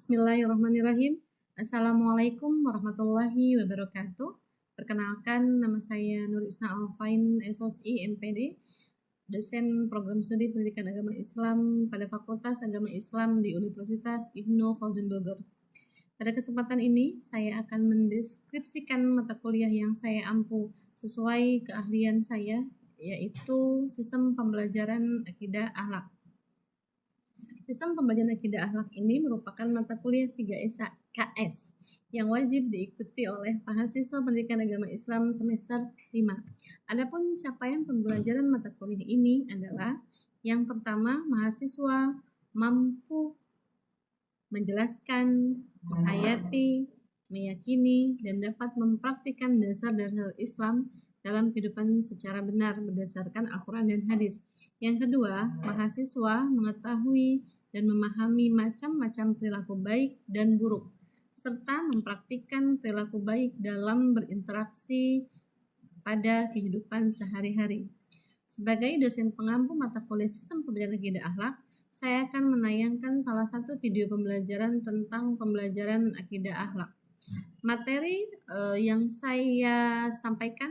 Bismillahirrahmanirrahim. Assalamualaikum warahmatullahi wabarakatuh. Perkenalkan, nama saya Nur Isna Alfain, SOSI MPD, dosen program studi pendidikan agama Islam pada Fakultas Agama Islam di Universitas Ibnu Khaldun Bogor. Pada kesempatan ini, saya akan mendeskripsikan mata kuliah yang saya ampu sesuai keahlian saya, yaitu Sistem Pembelajaran Akidah Akhlak. Sistem pembelajaran akidah akhlak ini merupakan mata kuliah 3 KS yang wajib diikuti oleh mahasiswa pendidikan agama Islam semester 5. Adapun capaian pembelajaran mata kuliah ini adalah yang pertama, mahasiswa mampu menjelaskan, menghayati, meyakini, dan dapat mempraktikkan dasar-dasar Islam dalam kehidupan secara benar berdasarkan Al-Quran dan hadis. Yang kedua, mahasiswa mengetahui dan memahami macam-macam perilaku baik dan buruk, serta mempraktikkan perilaku baik dalam berinteraksi pada kehidupan sehari-hari. Sebagai dosen pengampu mata kuliah Sistem Pembelajaran Akidah Akhlak, saya akan menayangkan salah satu video pembelajaran tentang pembelajaran akidah akhlak. Materi yang saya sampaikan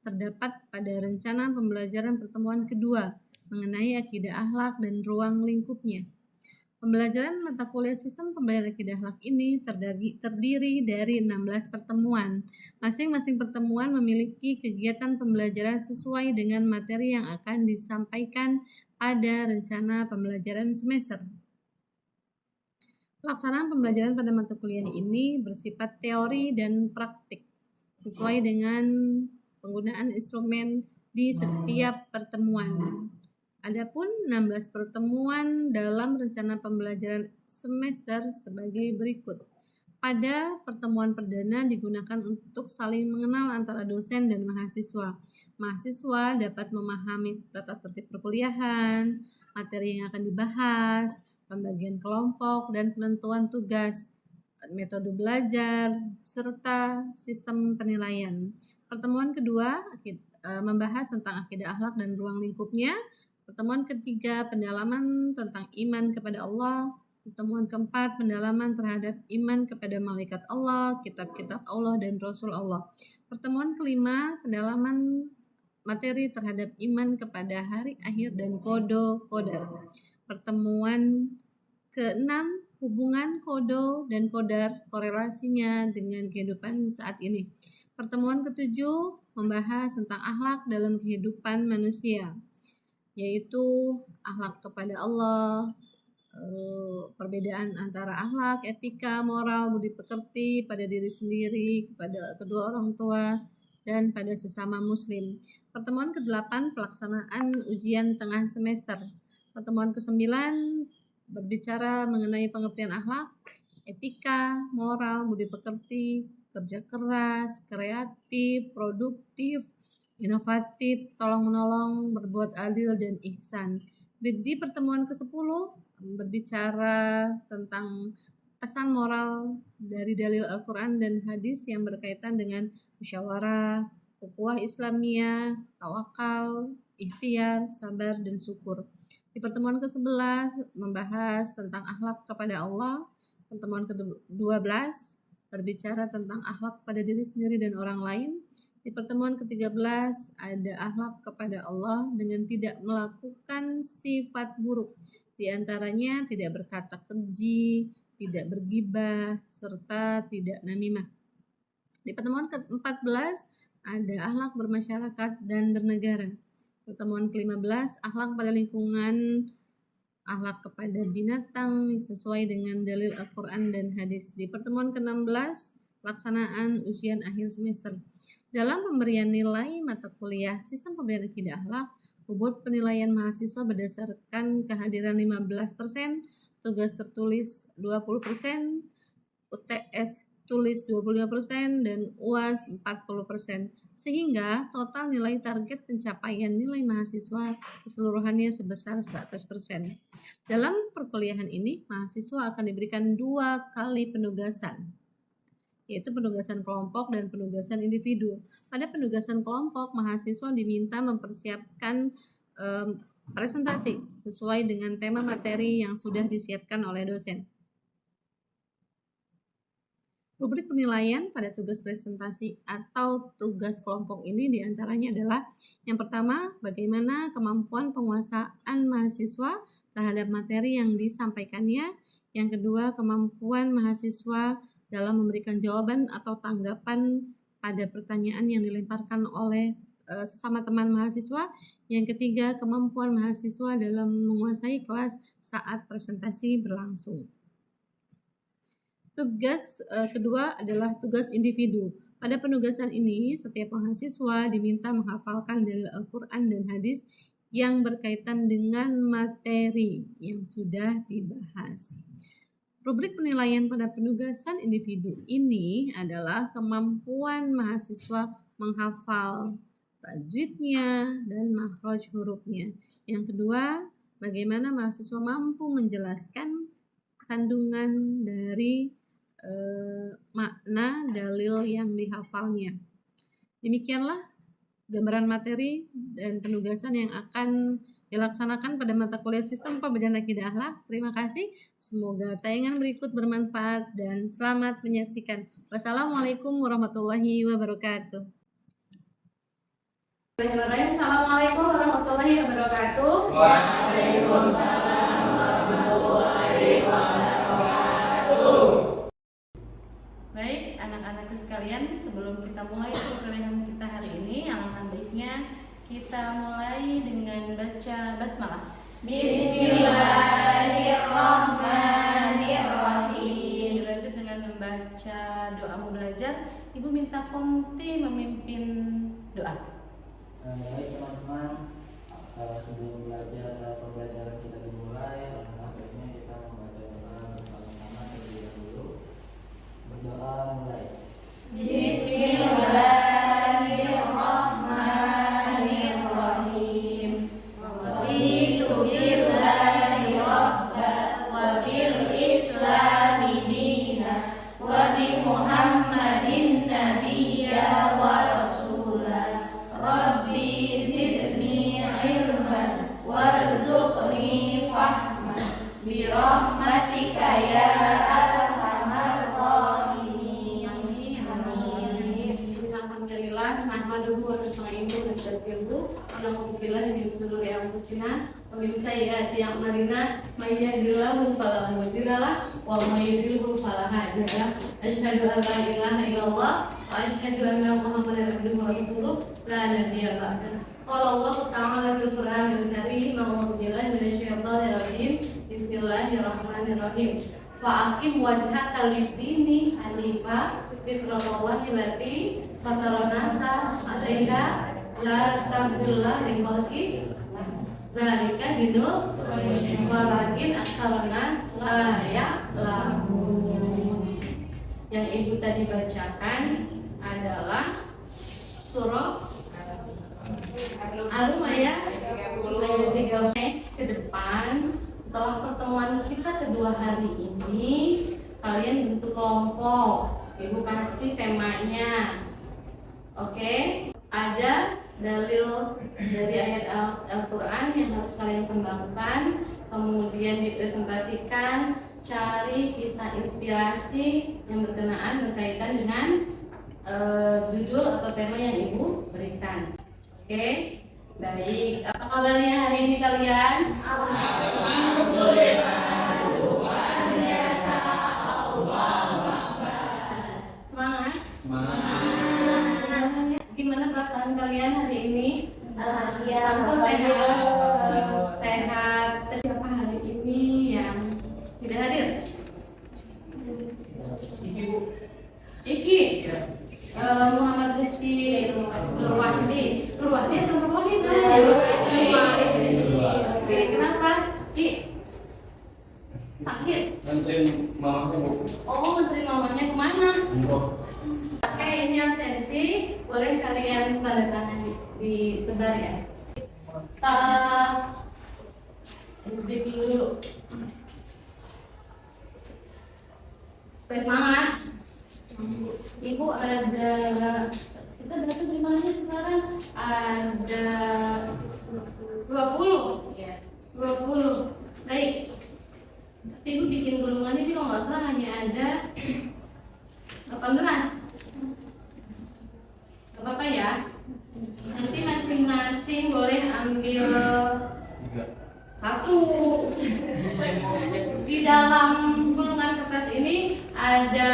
terdapat pada rencana pembelajaran pertemuan kedua mengenai akidah akhlak dan ruang lingkupnya. Pembelajaran mata kuliah Sistem Pembelajaran Akidah Akhlak ini terdiri dari 16 pertemuan. Masing-masing pertemuan memiliki kegiatan pembelajaran sesuai dengan materi yang akan disampaikan pada rencana pembelajaran semester. Pelaksanaan pembelajaran pada mata kuliah ini bersifat teori dan praktik, sesuai dengan penggunaan instrumen di setiap pertemuan. Adapun 16 pertemuan dalam rencana pembelajaran semester sebagai berikut. Pada pertemuan perdana digunakan untuk saling mengenal antara dosen dan mahasiswa. Mahasiswa dapat memahami tata tertib perkuliahan, materi yang akan dibahas, pembagian kelompok dan penentuan tugas, metode belajar, serta sistem penilaian. Pertemuan kedua membahas tentang akidah akhlak dan ruang lingkupnya. Pertemuan ketiga, pendalaman tentang iman kepada Allah. Pertemuan keempat, pendalaman terhadap iman kepada malaikat Allah, kitab-kitab Allah, dan Rasul Allah. Pertemuan kelima, pendalaman materi terhadap iman kepada hari akhir dan qada. Pertemuan keenam, hubungan qada dan qadar, korelasinya dengan kehidupan saat ini. Pertemuan ketujuh, membahas tentang akhlak dalam kehidupan manusia, yaitu akhlak kepada Allah, perbedaan antara akhlak, etika, moral, budi pekerti pada diri sendiri, kepada kedua orang tua, dan pada sesama muslim. Pertemuan ke-8, pelaksanaan ujian tengah semester. Pertemuan ke-9 berbicara mengenai pengertian akhlak, etika, moral, budi pekerti, kerja keras, kreatif, produktif, inovatif, tolong-menolong, berbuat adil, dan ihsan. Di pertemuan ke-10 berbicara tentang pesan moral dari dalil Al-Quran dan hadis yang berkaitan dengan musyawarah, ukhuwah Islamiyah, tawakal, ikhtiar, sabar, dan syukur. Di pertemuan ke-11 membahas tentang akhlak kepada Allah. Pertemuan ke-12 berbicara tentang akhlak pada diri sendiri dan orang lain. Di pertemuan ke-13 ada akhlak kepada Allah dengan tidak melakukan sifat buruk, di antaranya tidak berkata keji, tidak bergibah, serta tidak namimah. Di pertemuan ke-14 ada akhlak bermasyarakat dan bernegara. Pertemuan ke-15 akhlak pada lingkungan, akhlak kepada binatang sesuai dengan dalil Al-Quran dan hadis. Di pertemuan ke-16 pelaksanaan ujian akhir semester. Dalam pemberian nilai mata kuliah Sistem Pembelajaran Akidah Akhlak, bobot penilaian mahasiswa berdasarkan kehadiran 15%, tugas tertulis 20%, UTS tulis 25%, dan UAS 40%, sehingga total nilai target pencapaian nilai mahasiswa keseluruhannya sebesar 100%. Dalam perkuliahan ini, mahasiswa akan diberikan 2 kali penugasan, yaitu penugasan kelompok dan penugasan individu. Pada penugasan kelompok, mahasiswa diminta mempersiapkan presentasi sesuai dengan tema materi yang sudah disiapkan oleh dosen. Rubrik penilaian pada tugas presentasi atau tugas kelompok ini diantaranya adalah yang pertama, bagaimana kemampuan penguasaan mahasiswa terhadap materi yang disampaikannya. Yang kedua, kemampuan mahasiswa dalam memberikan jawaban atau tanggapan pada pertanyaan yang dilemparkan oleh sesama teman mahasiswa. Yang ketiga, kemampuan mahasiswa dalam menguasai kelas saat presentasi berlangsung. Tugas kedua adalah tugas individu. Pada penugasan ini, setiap mahasiswa diminta menghafalkan dalil Al-Quran dan hadis yang berkaitan dengan materi yang sudah dibahas. Rubrik penilaian pada penugasan individu ini adalah kemampuan mahasiswa menghafal tajwidnya dan makhraj hurufnya. Yang kedua, bagaimana mahasiswa mampu menjelaskan kandungan dari makna dalil yang dihafalnya. Demikianlah gambaran materi dan penugasan yang akan dilaksanakan pada mata kuliah Sistem Pembelajaran Akidah Akhlak. Terima kasih. Semoga tayangan berikut bermanfaat dan selamat menyaksikan. Wassalamualaikum warahmatullahi wabarakatuh. Assalamualaikum warahmatullahi wabarakatuh. Waalaikumsalam warahmatullahi wabarakatuh. Baik, anak-anakku sekalian, sebelum kita mulai perkuliahan kita hari ini, alangkah baiknya kita mulai dengan baca basmalah. Bismillahirrahmanirrahim. Dilanjut dengan membaca doa mau belajar. Ibu minta Konti memimpin doa. Baik teman-teman, sebelum pembelajaran kita dimulai, alangkah baiknya kita membaca doa bersama-sama terlebih dahulu. Berdoa mulai. Bismillahirrahmanirrahim. Raditu billahi rabba wa bil islami dina wa bi Muhammadin nabiyya wa rasulah. Rabbi zidni ilman warzuqni fahman bi rahmatika ya arhamar rahimin. Alhamdulillah, nahmaduhu wa nasta'inuhu wa nastaghfiruhu wa na'udzu billahi min shururi anfusina wa min sayyiati a'malina. May yahdihillahu fala mudilla lahu wa may yudlil fala hadiya lahu. Asyhadu an la ilaha illallah wa asyhadu anna Muhammadan abduhu wa rasuluh la nabiyya ba'dahu. Qala Allah ta'ala fil Qur'anil Karim, a'udzu billahi minasyaitonir rajim. Bismillahirrahmanirrahim. Wa aqim wajhaka lid-dini hanifa fitratallahi allati fataranasa 'alaiha la tabdila li khalqi dzalika dinul walakin aktsarun la ya'lamun. Yang ibu tadi bacakan adalah surah Ar-Rum ayat 3. Ke depan, setelah pertemuan kita kedua hari ini, kalian bentuk kelompok. Ibu kasih temanya. Oke, ada dalil dari ayat Al-Quran yang harus kalian kembangkan, kemudian dipresentasikan, cari kisah inspirasi yang berkaitan dengan judul atau tema yang ibu berikan. Oke, baik. Apa kabarnya hari ini kalian? Alhamdulillah, luar biasa. Allahu Akbar. Semangat. Semangat. Gimana perasaan kalian hari ini? Alhamdulillah. Samsul sehat. Sehat. Siapa hari ini yang tidak hadir? Iki. Muhammad Rizky Nurwahdi atau Nurwahdi? Oke, kenapa? Ki sakit? Nganterin mamanya, Bu. Oh, nganterin mamanya kemana? Umroh. Oke, ini absensi. Boleh kalian tanda tangan disebar ya. ambil satu. Di dalam gulungan kertas ini ada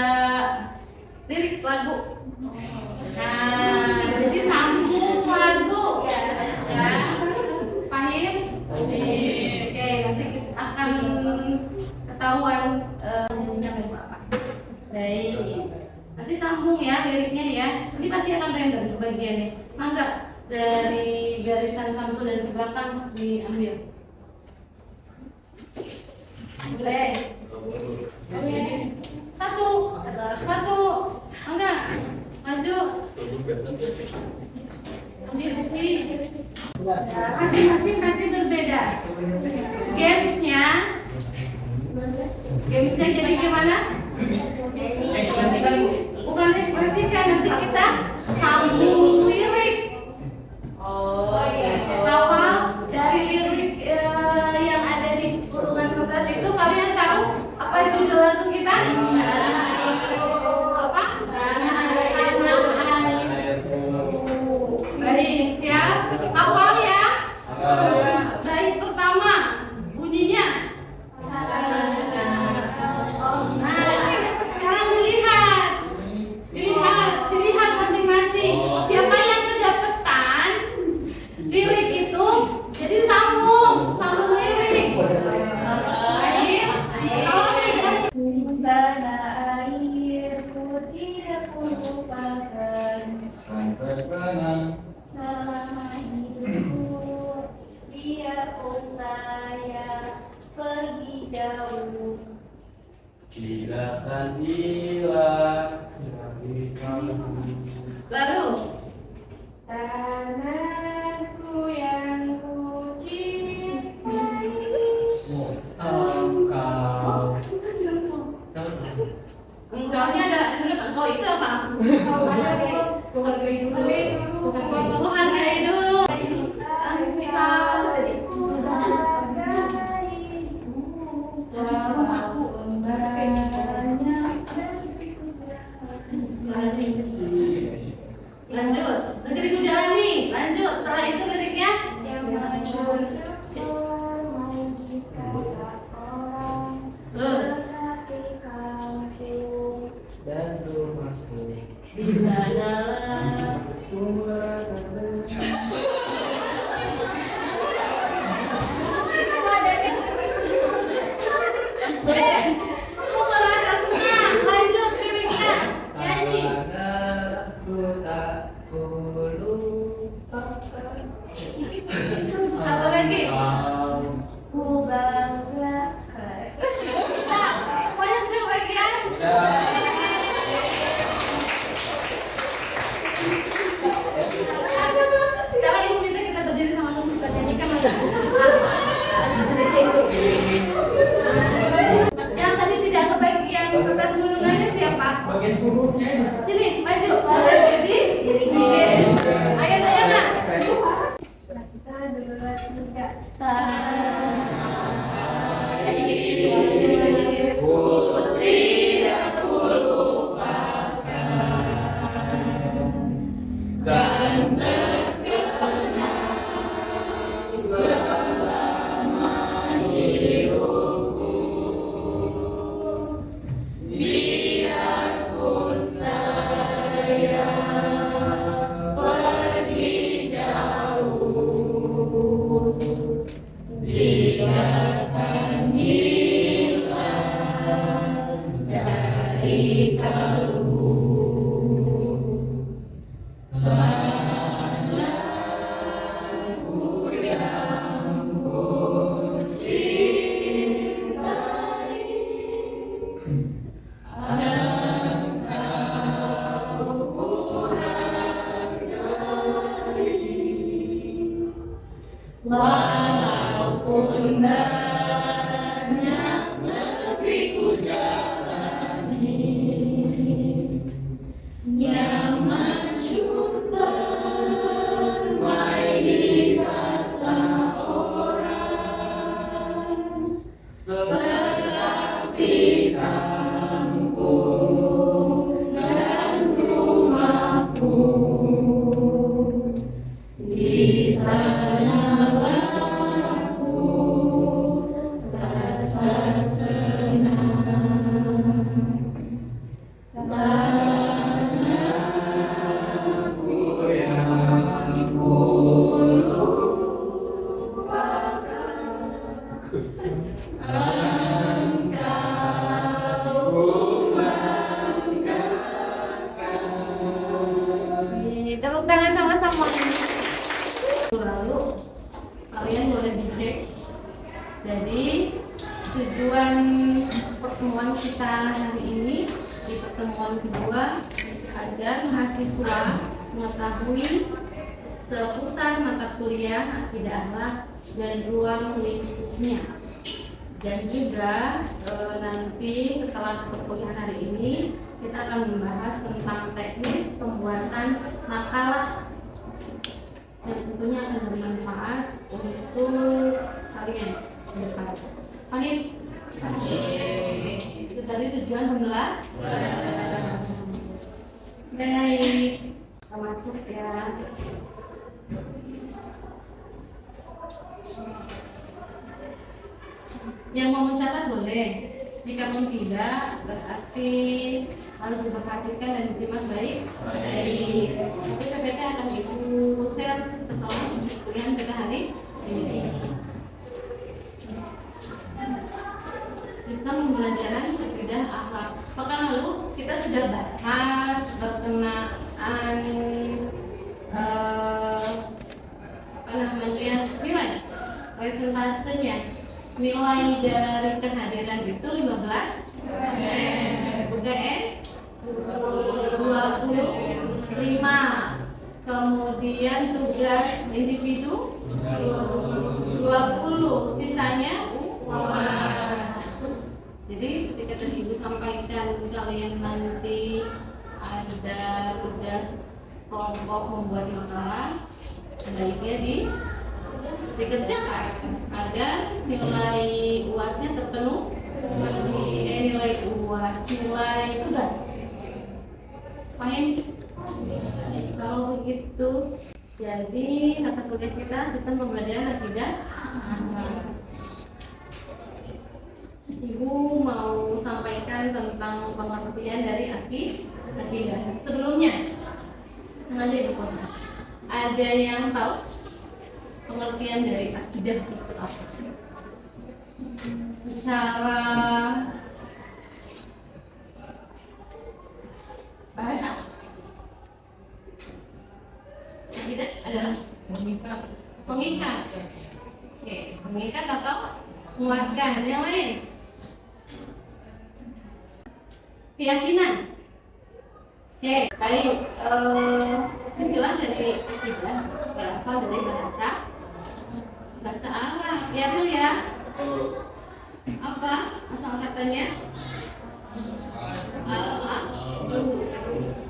lirik lagu. Nah, jadi sambung lagu. Ya, paham? Oke, nanti kita akan ketahuan baik. Nanti sambung ya liriknya ya. Ini pasti akan random bagiannya. Mangga dari garisan Samsul dan ke belakang diambil. Boleh. Oke. Satu. Enggak. Maju. Ambil bukti. Masing-masing kasih berbeda. Gamesnya jadi gimana? Bukan ekspresikan, nanti kita sambung lirik. Oh iya. Awal dari lirik yang ada di gulungan kertas itu kalian tahu apa judul lagu kita? Apa? Baik, siap? Awal ya? Baik, pertama bunyinya. Sekarang dilihat masing-masing. Siapa yang kedapetan lirik itu, jadi sambung lirik. Baik. Kalau saya Tanah airku tidak kulupakan selama hidupku, biarpun saya pergi jauh. Tidak akan hilang. lalu Tanahku yang ku cintai. engkaunya ada engkau itu apa? Hargai dulu. Lanjut, negeri ku jalani. Lanjut, setelah itu liriknya. Terus. Dan rumahku Di sanalah kamu merasa senang. Lanjut liriknya. Nyanyi. aku tak kulupakan. Satu lagi. Ku banggakan. Semuanya sudah bagian. Sekarang ibu minta kita berdiri sama-sama kita nyanyikan lagu. Yang tadi tidak kebagian kertas gulungannya siapa? Bagian hurufnya ya. Sini, maju. Jadi, ayo nak. Satu, dua, tiga. Walaupun banyak negeri ku jalani, yang masyhur bermain di kata orang, tetapi kampung dan rumahku di sana. Jadi tujuan pertemuan kita hari ini di pertemuan kedua agar mahasiswa mengetahui seputar mata kuliah akidah akhlak dan ruang lingkupnya. Dan juga nanti setelah perkuliahan hari ini kita akan membahas tentang teknis pembuatan makalah yang tentunya akan bermanfaat untuk kalian ke depan. Amin. Itu tadi tujuan pembelajaran. Baik, kita masuk ya. Yang mau mencatat boleh, jika pun tidak berarti harus diperhatikan dan disimak baik. Tapi PPT akan ibu share setelah kuliah kita hari ini. Sistem pembelajaran akidah akhlak. Pekan lalu kita sudah bahas berkenaan nilai presentasenya. Nilai dari kehadiran itu 15, UTS 25, kemudian tugas individu 20, sisanya UAS. Jadi ketika tadi ibu sampaikan kalian nanti ada tugas kelompok membuat makalah, sebaiknya dikerjakan agar nilai UASnya terpenuh. Nilai UAS, nilai tugas. Paham? Kalau begitu, jadi mata kuliah kita sistem pembelajaran akidah. Ibu mau sampaikan tentang pengertian dari akidah. Sebelumnya, ada yang tahu pengertian dari akidah itu apa? Secara bahasa, akidah adalah pengikat. Oke, pengikat atau menguatkan. Yang lain, keyakinan. Oke, baik. Istilah dari akidah berasal dari bahasa Arab. Ya. Apa asal katanya?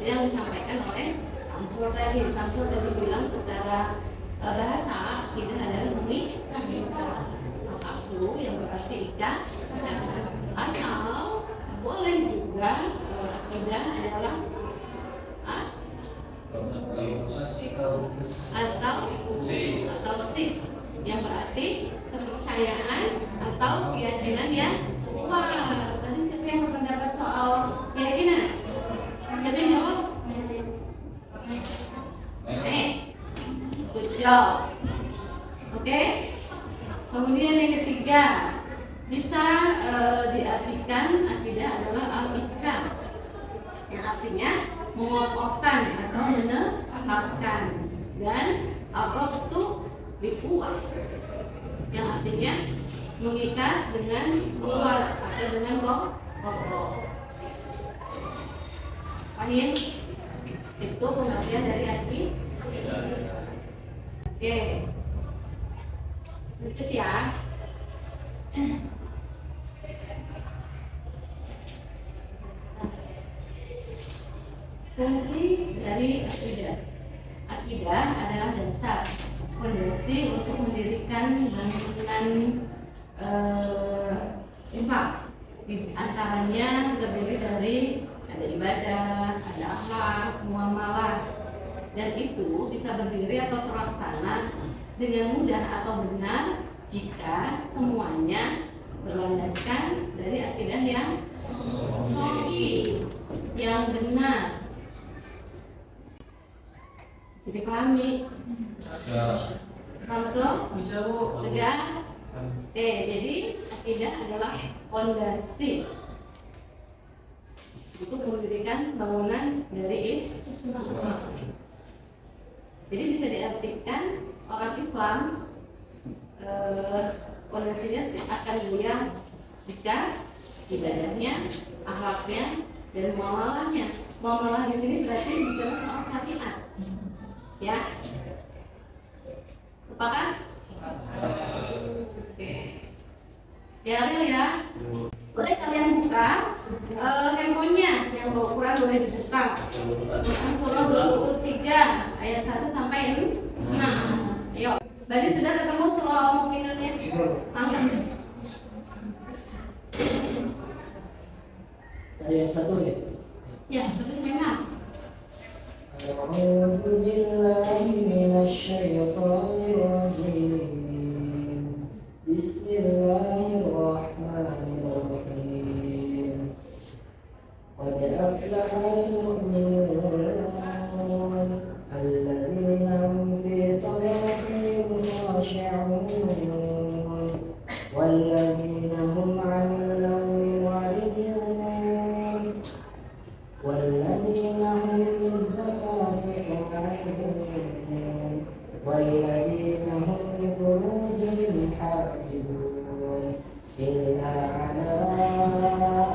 Yang disampaikan oleh Samsul tadi. Samsul tadi bilang secara bahasa akidah adalah al-aqlu yang berarti ikat, atau boleh juga akidah adalah atau sih yang berarti kepercayaan atau keyakinan yang kuat. Tadi siapa yang berpendapat soal keyakinan? Siapa yang jawab? Good job. Oke. Kemudian yang ketiga, bisa diartikan akidah adalah al-ikam, yang artinya mengokohkan atau menetapkan, dan al-rabtu dikuat, yang artinya mengikat dengan kuat atau dengan kokoh. Paham? Itu pengertian dari akidah. Oke, lanjut ya. Fungsi dari akidah. Akidah adalah dasar fondasi untuk mendirikan bangunan Islam. Di antaranya terdiri dari ada ibadah, ada akhlak, muamalah, dan itu bisa berdiri atau terlaksana dengan mudah atau benar jika semuanya berlandaskan dari akidah yang sahih, yang benar. Jadi pahami? Langsung? Tegak? Oke, jadi akidah adalah fondasi untuk mendirikan bangunan dari Islam. Jadi bisa diartikan orang Islam fondasinya yang jika ibadahnya, akhlaknya, dan muamalahnya. Muamalah di sini berarti bicara soal syariat. Ya. Sepakat? Oke. Ya, Ril ya. Boleh kalian buka handphonenya yang berukuran boleh dibuka. Quran surah 23 ayat 1 sampai 6. Ayo. Tadi sudah ketemu surah Al-Mu'minunnya? Angkat. Ayat 1 ya. Ya, 1 sampai 6. أعوذ بالله من الشيطان الرجيم بسم الله الرحمن الرحيم قد أفلح المؤمنون الذين هم في صلاتهم خاشعون والذين هم عن اللغو معرضون والذين هم للزكاة فاعلون والذين هم لفروجهم حافظون إلا على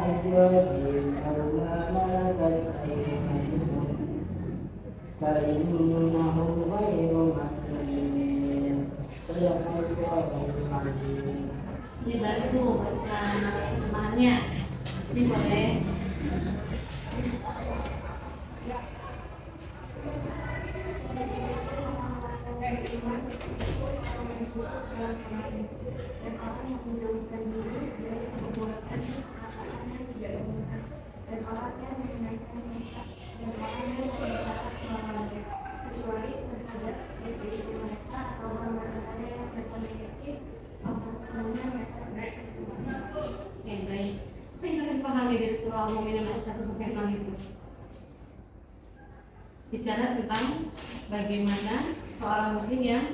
أزواجهم أو ما ملكت أيمانهم فإنهم غير مأمونين صدق الله العظيم. Dibantu baca terjemahannya. Ini boleh. Oke, baik. Apa yang kalian pahami dari surah Al-Mu'minun ayat 1 sampai 6 itu? Bicara tentang bagaimana seorang muslim yang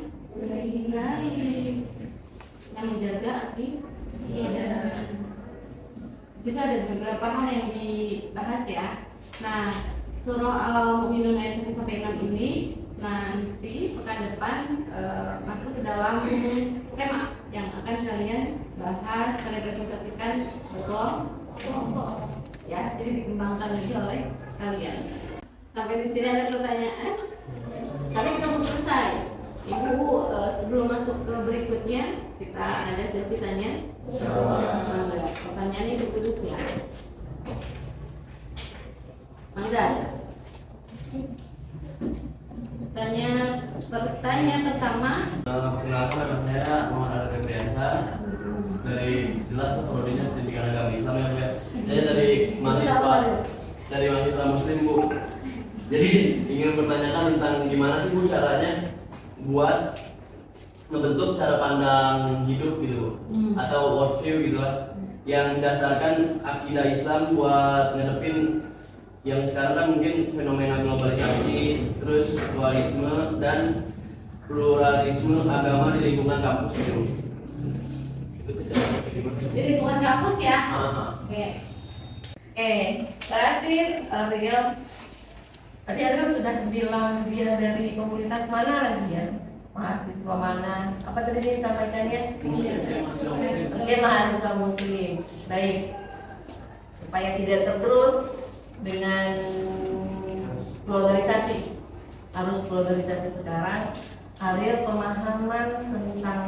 menjaga akidah. Kita ada beberapa hal yang dibahas ya. Nah, surah Al-Mu'minun ayat 1 sampai 6 ini nanti pekan depan masuk ke dalam tema yang akan kalian bahas, kalian presentasikan kelompok ya, jadi dikembangkan lagi oleh kalian. Sampai di sini ada pertanyaan? Kali kita mau selesai. Ibu sebelum masuk ke berikutnya kita ada sesi tanya. Pertanyaannya ditulis ya. Mangga. Pertanyaan pertama. Perkenalkan, nama saya Muhammad Al-Rebriansa dari Silas Prodinya Pendidikan Agama Islam ya. Saya dari mahasiswa Muslim Bu. Jadi ingin bertanyakan tentang gimana sih Bu caranya buat membentuk cara pandang hidup gitu atau worldview gitu lah yang mendasarkan akidah Islam buat ngadepin yang sekarang kan mungkin fenomena globalisasi, terus dualisme dan pluralisme agama di lingkungan kampus gitu. Di lingkungan kampus ya? Oke. Berarti Ariel tadi Ariel sudah bilang dia dari komunitas mana lagi ya? Mahasiswa mana? Apa tadi dia sampaikannya? Oke, mahasiswa muslim. Baik. Supaya tidak tergerus dengan globalisasi, harus globalisasi sekarang. Ariel pemahaman tentang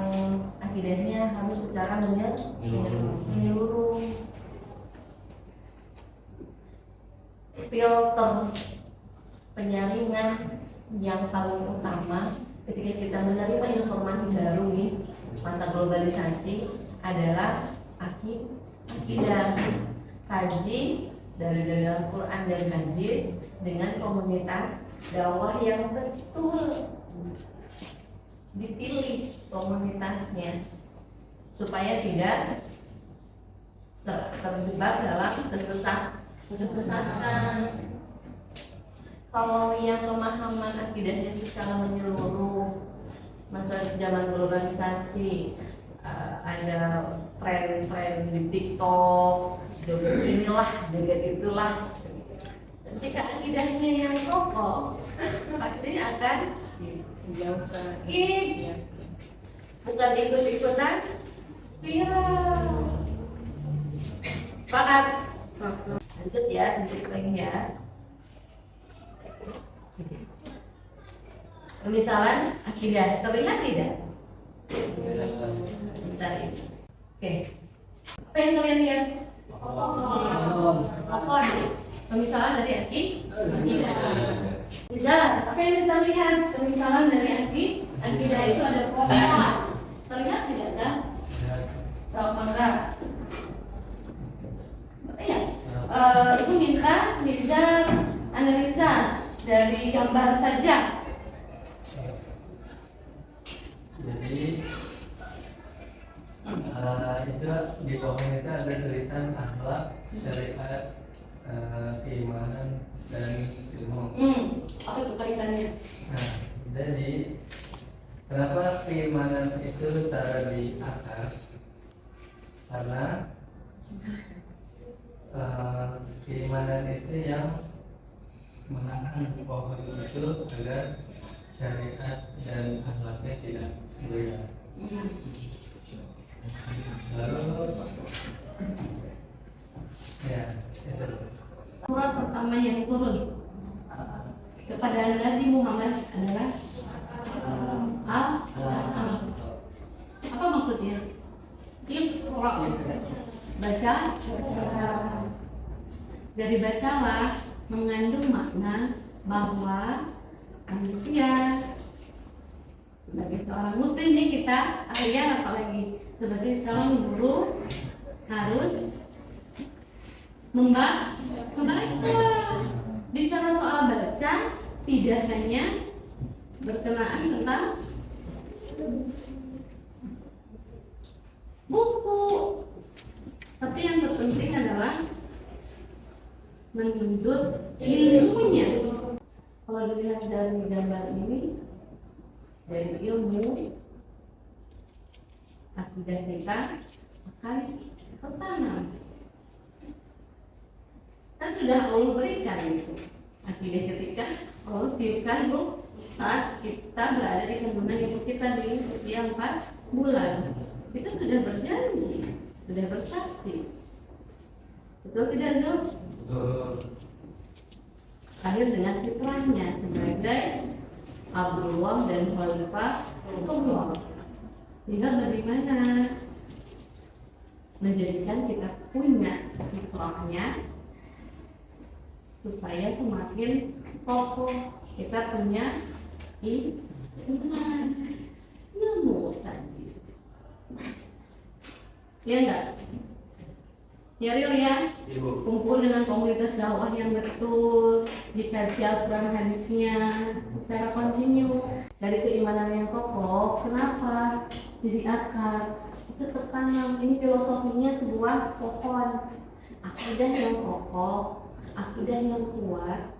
akidahnya harus secara menyeluruh. Filter penyaringan yang paling utama ketika kita menerima informasi baru nih masa globalisasi adalah akidah. Kaji dari Al-Quran dan hadis dengan komunitas dakwah yang betul dipilih komunitasnya supaya tidak terjebak dalam kesesatan. Kalau yang pemahaman akidahnya secara menyeluruh, masa zaman globalisasi ada tren-tren di TikTok, joget inilah, joget itulah. Ketika akidahnya yang kokoh, pasti akan skip, bukan ikut-ikutan Viral. Sepakat? Lanjut ya, sedikit lagi ya. Permisalan akidah terlihat tidak? Bentar ini. Oke. Apa yang kalian lihat? Pohon. Permisalan dari akidah. Tidak. Apa yang kita lihat? Permisalan dari akidah itu ada pohon. Terlihat tidak kan? Tahu enggak? Iya. Ibu minta Mirza analisa dari gambar saja. Jadi itu di pohon itu ada tulisan akhlak, syariat, keimanan dan ilmu. Apa itu kaitannya? Nah, jadi kenapa keimanan itu taruh di akar? Karena keimanan itu yang menahan pohon itu agar syariat dan akhlaknya tidak goyah. Lalu ya itu Surat pertama yang turun kepada Nabi Muhammad adalah Al-Quran. Apa maksudnya? Iqra. Baca. Dari bacalah mengandung makna bahwa manusia sebagai seorang muslim nih kita kalian apalagi sebagai calon guru harus membaca. Bicara soal baca tidak hanya berkenaan tentang buku, tapi yang terpenting adalah menuntut ilmunya. Kalau dilihat dari gambar ini, dari ilmu akidah kita akan tertanam. Kan sudah Allah berikan itu akidah ketika Allah tiupkan ruh saat kita berada di kandungan ibu kita di usia 4 bulan. Kita sudah berjanji, sudah bersaksi. Betul tidak, Zul? Lahir dengan fitrahnya sebagai Abdullah dan Khalifah Allah. Tinggal bagaimana menjadikan kita punya fitrahnya supaya semakin kokoh kita punya iman, ilmu tadi. Ya enggak? Ya Ril ya? Ibu. Kumpul dengan komunitas dakwah yang betul, dikaji Al-Quran hadisnya secara kontinu. Dari keimanan yang kokoh, kenapa? Jadi akar, itu tertanam. Ini filosofinya sebuah pohon. Akidah yang kokoh, akidah yang kuat,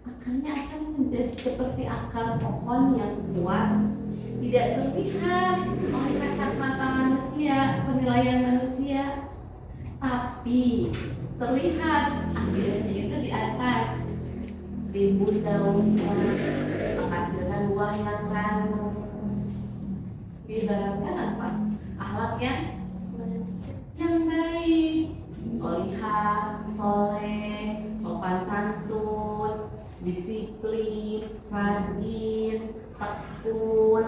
akarnya akan menjadi seperti akar pohon yang kuat, tidak terlihat oleh kasat mata manusia, penilaian manusia, tapi terlihat akidahnya itu di atas, rimbun daunnya, menghasilkan buah yang ranum. Diibaratkan apa? Akhlak yang baik, solihah, soleh, sopan santun, disiplin, rajin, tekun,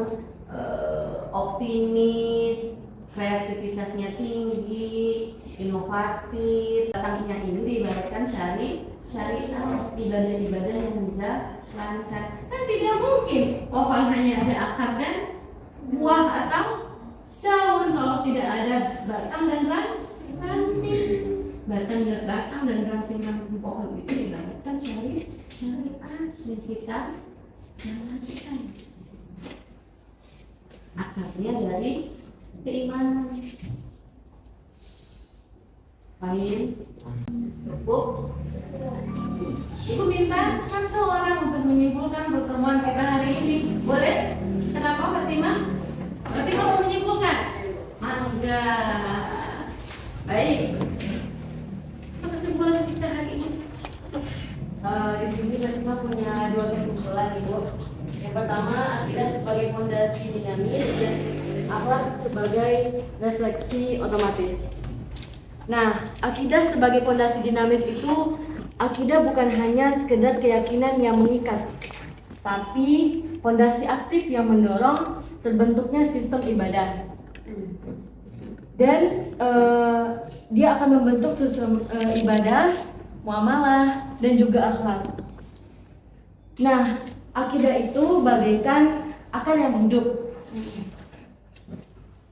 optimis, kreativitasnya tinggi, inovatif. Tentangnya ini diibaratkan syariat, ibadah-ibadah yang dijalankan. Kan tidak mungkin pohon hanya ada akar dan buah atau daun kalau tidak ada batang dan ranting. Batang dan rantingan pohon itu diibaratkan syariat yang kita jalankan. Akarnya dari keimanan. Baik, cukup. Ibu minta satu orang untuk menyimpulkan pertemuan kita hari ini. Boleh? Kenapa Fatimah? Fatimah mau menyimpulkan? Mangga. Baik. Apa kesimpulan kita hari ini? Di sini Fatimah punya 2 kesimpulan, Ibu. Yang pertama, akidah sebagai fondasi dinamis dan akhlak sebagai sebagai refleksi otomatis. Nah, akidah sebagai fondasi dinamis itu, akidah bukan hanya sekedar keyakinan yang mengikat, tapi fondasi aktif yang mendorong terbentuknya sistem ibadah. Dan dia akan membentuk sistem ibadah, muamalah, dan juga akhlak. Nah, akidah itu bagaikan akar yang hidup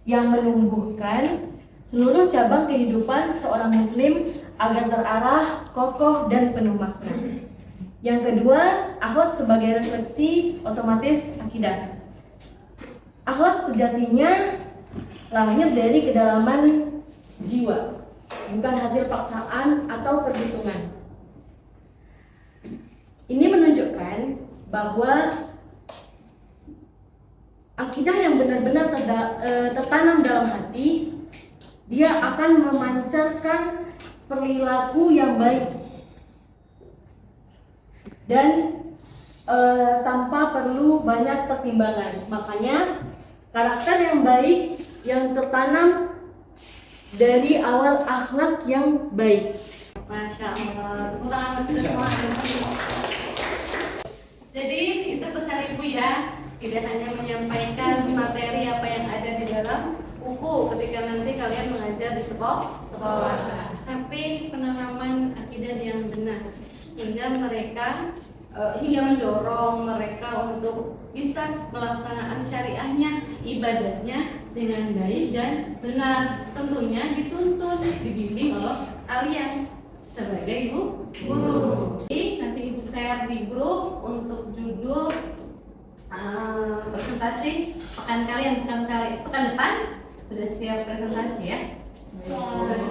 yang menumbuhkan seluruh cabang kehidupan seorang muslim agar terarah, kokoh, dan penuh makna. Yang kedua, akhlak sebagai refleksi otomatis akidah. Akhlak sejatinya lahir dari kedalaman jiwa, bukan hasil paksaan atau perhitungan. Ini menunjukkan bahwa akidah yang benar-benar tertanam dalam hati, dia akan memancarkan perilaku yang baik dan tanpa perlu banyak pertimbangan. Makanya karakter yang baik yang tertanam dari awal akhlak yang baik. Masya Allah. Tepuk tangan untuk kita semua. Jadi itu pesan ibu ya, tidak hanya menyampaikan materi apa yang ada di dalam buku ketika nanti kalian mengajar di sekolah, tapi penanaman akidah yang benar hingga mereka mendorong mereka untuk bisa melaksanakan syariahnya, ibadahnya dengan baik dan benar. Tentunya dituntun, dibimbing oleh kalian sebagai guru. Jadi nanti ibu share di grup untuk judul presentasi pekan depan sudah siap presentasi ya?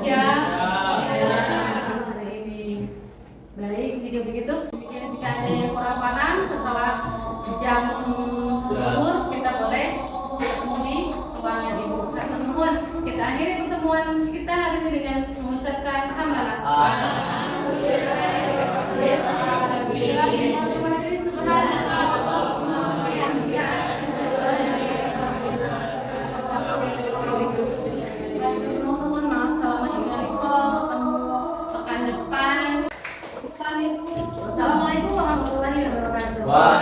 Siap. Hari ini baik. Jika begitu, jika ada yang kurang paham setelah jam zuhur kita boleh ketemu di ruangan ibu. Pertemuan kita akhiri pertemuan kita hari ini dengan mengucapkan hamdalah. Wah.